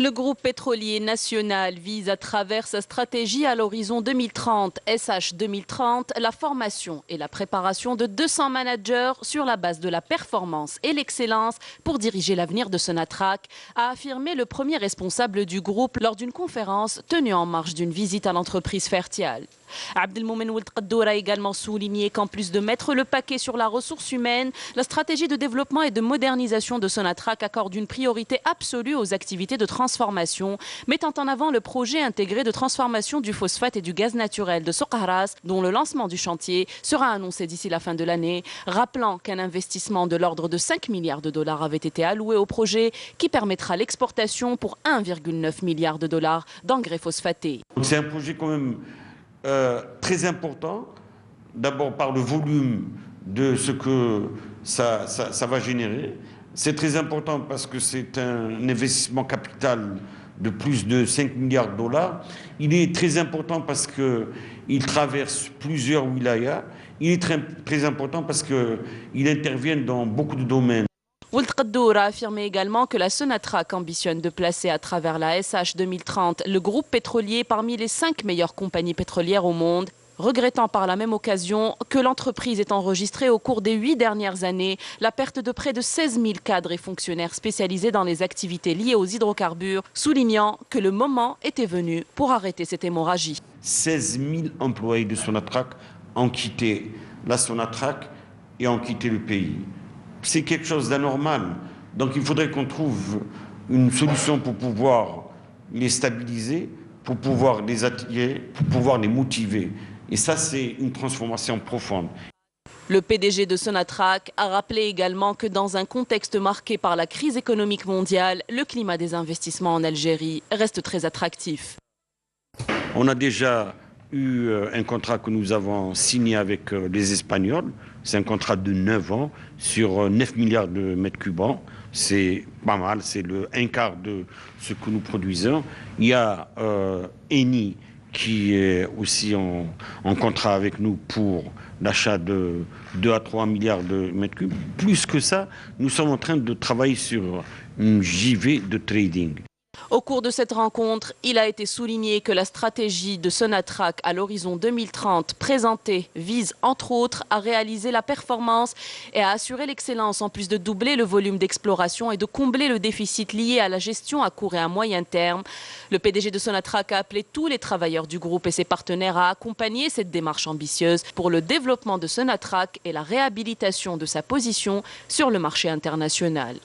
Le groupe pétrolier national vise à travers sa stratégie à l'horizon 2030, SH 2030, la formation et la préparation de 200 managers sur la base de la performance et l'excellence pour diriger l'avenir de Sonatrach, a affirmé le premier responsable du groupe lors d'une conférence tenue en marge d'une visite à l'entreprise Fertial. Abdelmoumen Ould Qaddour a également souligné qu'en plus de mettre le paquet sur la ressource humaine, la stratégie de développement et de modernisation de Sonatrach accorde une priorité absolue aux activités de transformation, mettant en avant le projet intégré de transformation du phosphate et du gaz naturel de Soqahras, dont le lancement du chantier sera annoncé d'ici la fin de l'année, rappelant qu'un investissement de l'ordre de 5 milliards de dollars avait été alloué au projet qui permettra l'exportation pour 1,9 milliard de dollars d'engrais phosphatés. C'est un projet quand même très important, d'abord par le volume de ce que ça va générer. C'est très important parce que c'est un investissement capital de plus de 5 milliards de dollars. Il est très important parce qu'il traverse plusieurs wilayas. Il est très important parce qu'il intervient dans beaucoup de domaines. Ould Qaddour a affirmé également que la Sonatrach ambitionne de placer à travers la SH 2030 le groupe pétrolier parmi les 5 meilleures compagnies pétrolières au monde, regrettant par la même occasion que l'entreprise ait enregistré au cours des 8 dernières années la perte de près de 16 000 cadres et fonctionnaires spécialisés dans les activités liées aux hydrocarbures, soulignant que le moment était venu pour arrêter cette hémorragie. 16 000 employés de Sonatrach ont quitté la Sonatrach et ont quitté le pays. C'est quelque chose d'anormal. Donc il faudrait qu'on trouve une solution pour pouvoir les stabiliser, pour pouvoir les attirer, pour pouvoir les motiver. Et ça, c'est une transformation profonde. Le PDG de Sonatrach a rappelé également que dans un contexte marqué par la crise économique mondiale, le climat des investissements en Algérie reste très attractif. On a déjà eu un contrat que nous avons signé avec les Espagnols. C'est un contrat de 9 ans sur 9 milliards de mètres cubes. C'est pas mal, c'est le 1/4 de ce que nous produisons. Il y a Eni qui est aussi en contrat avec nous pour l'achat de 2 à 3 milliards de mètres cubes. Plus que ça, nous sommes en train de travailler sur une JV de trading. Au cours de cette rencontre, il a été souligné que la stratégie de Sonatrach à l'horizon 2030 présentée vise entre autres à réaliser la performance et à assurer l'excellence en plus de doubler le volume d'exploration et de combler le déficit lié à la gestion à court et à moyen terme. Le PDG de Sonatrach a appelé tous les travailleurs du groupe et ses partenaires à accompagner cette démarche ambitieuse pour le développement de Sonatrach et la réhabilitation de sa position sur le marché international.